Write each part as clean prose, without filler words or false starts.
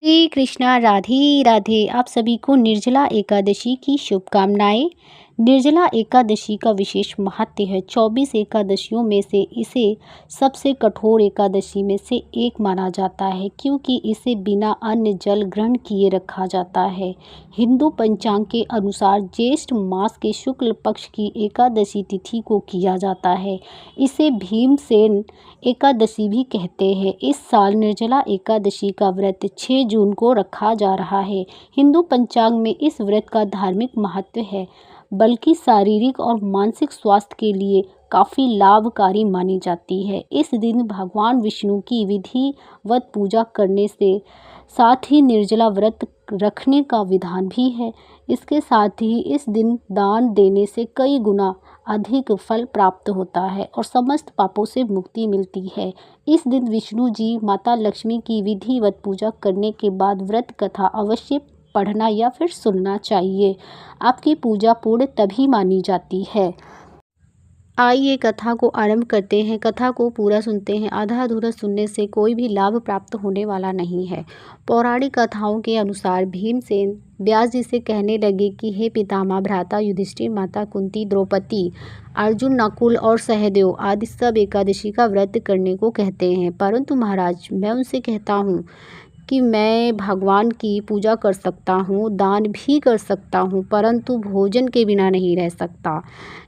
श्री कृष्णा राधे राधे। आप सभी को निर्जला एकादशी की शुभकामनाएं। निर्जला एकादशी का विशेष महत्व है। 24 एकादशियों में से इसे सबसे कठोर एकादशी में से एक माना जाता है, क्योंकि इसे बिना अन्न जल ग्रहण किए रखा जाता है। हिंदू पंचांग के अनुसार ज्येष्ठ मास के शुक्ल पक्ष की एकादशी तिथि को किया जाता है। इसे भीमसेन एकादशी भी कहते हैं। इस साल निर्जला एकादशी का व्रत 6 जून को रखा जा रहा है। हिंदू पंचांग में इस व्रत का धार्मिक महत्व है, बल्कि शारीरिक और मानसिक स्वास्थ्य के लिए काफ़ी लाभकारी मानी जाती है। इस दिन भगवान विष्णु की विधिवत पूजा करने से साथ ही निर्जला व्रत रखने का विधान भी है। इसके साथ ही इस दिन दान देने से कई गुना अधिक फल प्राप्त होता है और समस्त पापों से मुक्ति मिलती है। इस दिन विष्णु जी, माता लक्ष्मी की विधिवत पूजा करने के बाद व्रत कथा अवश्य पढ़ना या फिर सुनना चाहिए। आपकी पूजा पूर्ण तभी मानी जाती है। आइए कथा को आरंभ करते हैं। कथा को पूरा सुनते हैं। आधा अधूरा सुनने से कोई भी लाभ प्राप्त होने वाला नहीं है। पौराणिक कथाओं के अनुसार भीमसेन व्यास जी से कहने लगे कि हे पितामह, भ्राता युधिष्ठिर, माता कुंती, द्रौपदी, अर्जुन, नकुल और सहदेव आदि सब एकादशी का व्रत करने को कहते हैं, परंतु महाराज मैं उनसे कहता हूँ कि मैं भगवान की पूजा कर सकता हूँ, दान भी कर सकता हूँ, परंतु भोजन के बिना नहीं रह सकता।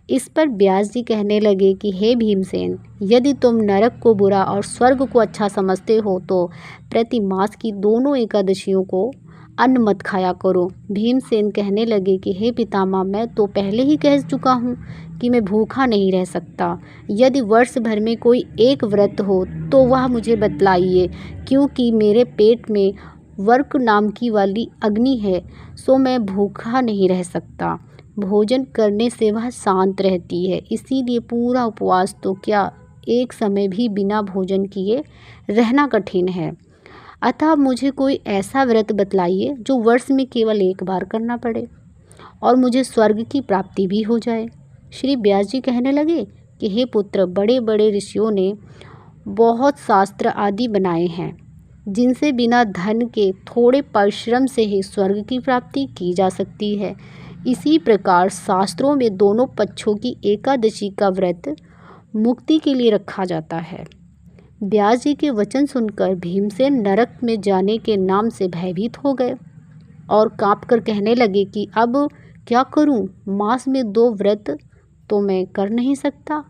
इस पर व्यास जी कहने लगे कि हे भीमसेन, यदि तुम नरक को बुरा और स्वर्ग को अच्छा समझते हो तो प्रति मास की दोनों एकादशियों को अन्न मत खाया करो। भीमसेन कहने लगे कि हे पितामह, मैं तो पहले ही कह चुका हूँ कि मैं भूखा नहीं रह सकता। यदि वर्ष भर में कोई एक व्रत हो तो वह मुझे बतलाइए, क्योंकि मेरे पेट में वर्क नाम की वाली अग्नि है, सो मैं भूखा नहीं रह सकता। भोजन करने से वह शांत रहती है, इसीलिए पूरा उपवास तो क्या, एक समय भी बिना भोजन किए रहना कठिन है। अतः मुझे कोई ऐसा व्रत बतलाइए जो वर्ष में केवल एक बार करना पड़े और मुझे स्वर्ग की प्राप्ति भी हो जाए। श्री व्यास जी कहने लगे कि हे पुत्र, बड़े बड़े ऋषियों ने बहुत शास्त्र आदि बनाए हैं, जिनसे बिना धन के थोड़े परिश्रम से ही स्वर्ग की प्राप्ति की जा सकती है। इसी प्रकार शास्त्रों में दोनों पक्षों की एकादशी का व्रत मुक्ति के लिए रखा जाता है। व्यास जी के वचन सुनकर भीमसेन नरक में जाने के नाम से भयभीत हो गए और कांपकर कहने लगे कि अब क्या करूं? मास में 2 व्रत तो मैं कर नहीं सकता।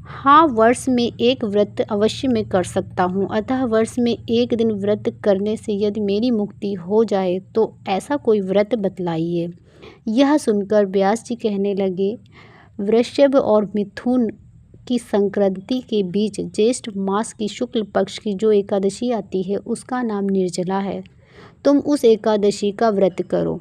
हाँ, वर्ष में एक व्रत अवश्य मैं कर सकता हूँ। अतः वर्ष में एक दिन व्रत करने से यदि मेरी मुक्ति हो जाए तो ऐसा कोई व्रत बतलाइए। यह सुनकर व्यास जी कहने लगे, वृषभ और मिथुन की संक्रांति के बीच ज्येष्ठ मास की शुक्ल पक्ष की जो एकादशी आती है उसका नाम निर्जला है। तुम उस एकादशी का व्रत करो।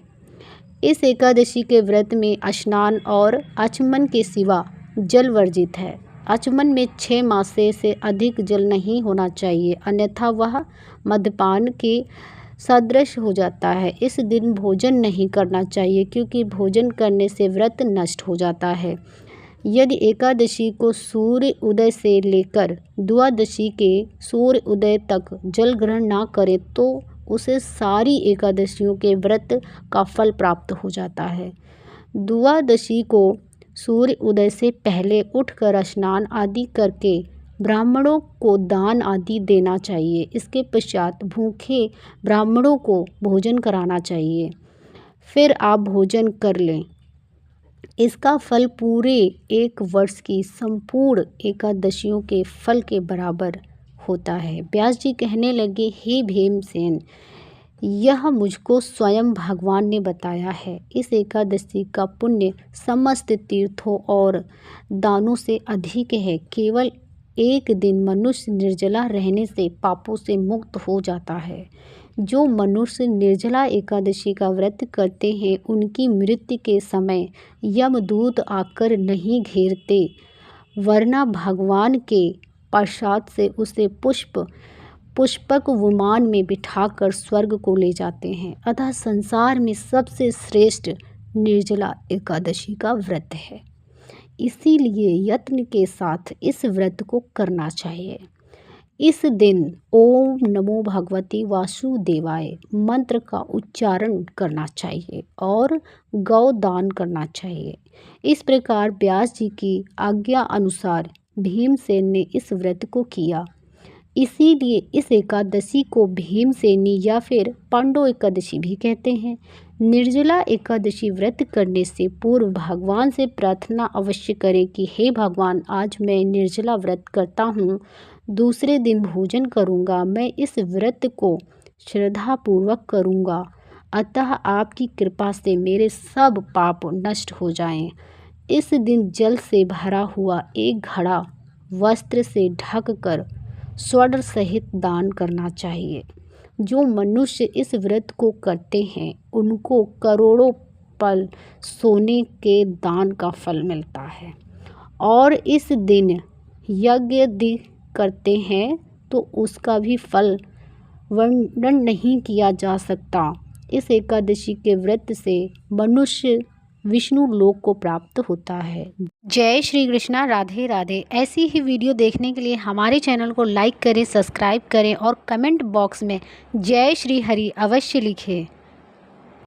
इस एकादशी के व्रत में स्नान और आचमन के सिवा जल वर्जित है। आचमन में 6 मासे से अधिक जल नहीं होना चाहिए, अन्यथा वह मद्यपान के सदृश हो जाता है। इस दिन भोजन नहीं करना चाहिए, क्योंकि भोजन करने से व्रत नष्ट हो जाता है। यदि एकादशी को सूर्य उदय से लेकर द्वादशी के सूर्य उदय तक जल ग्रहण ना करे तो उसे सारी एकादशियों के व्रत का फल प्राप्त हो जाता है। द्वादशी को सूर्य उदय से पहले उठकर स्नान आदि करके ब्राह्मणों को दान आदि देना चाहिए। इसके पश्चात भूखे ब्राह्मणों को भोजन कराना चाहिए। फिर आप भोजन कर लें। इसका फल पूरे एक वर्ष की संपूर्ण एकादशियों के फल के बराबर होता है। व्यास जी कहने लगे, हे भीमसेन, यह मुझको स्वयं भगवान ने बताया है। इस एकादशी का पुण्य समस्त तीर्थों और दानों से अधिक है। केवल एक दिन मनुष्य निर्जला रहने से पापों से मुक्त हो जाता है। जो मनुष्य निर्जला एकादशी का व्रत करते हैं उनकी मृत्यु के समय यमदूत आकर नहीं घेरते, वरना भगवान के प्रसाद से उसे पुष्पक विमान में बिठाकर स्वर्ग को ले जाते हैं। अतः संसार में सबसे श्रेष्ठ निर्जला एकादशी का व्रत है, इसीलिए यत्न के साथ इस व्रत को करना चाहिए। इस दिन ओम नमो भगवते वासुदेवाय मंत्र का उच्चारण करना चाहिए और गौ दान करना चाहिए। इस प्रकार व्यास जी की आज्ञा अनुसार भीमसेन ने इस व्रत को किया। इसीलिए इस एकादशी को भीमसेनी या फिर पांडव एकादशी भी कहते हैं। निर्जला एकादशी व्रत करने से पूर्व भगवान से प्रार्थना अवश्य करें कि हे भगवान, आज मैं निर्जला व्रत करता हूँ, दूसरे दिन भोजन करूँगा, मैं इस व्रत को श्रद्धापूर्वक करूँगा, अतः आपकी कृपा से मेरे सब पाप नष्ट हो जाएं। इस दिन जल से भरा हुआ एक घड़ा वस्त्र से ढककर स्वर्ण सहित दान करना चाहिए। जो मनुष्य इस व्रत को करते हैं उनको करोड़ों पल सोने के दान का फल मिलता है। और इस दिन यज्ञ यदि करते हैं तो उसका भी फल वर्णन नहीं किया जा सकता। इस एकादशी के व्रत से मनुष्य विष्णु लोक को प्राप्त होता है। जय श्री कृष्णा, राधे राधे। ऐसी ही वीडियो देखने के लिए हमारे चैनल को लाइक करें, सब्सक्राइब करें और कमेंट बॉक्स में जय श्री हरि अवश्य लिखें।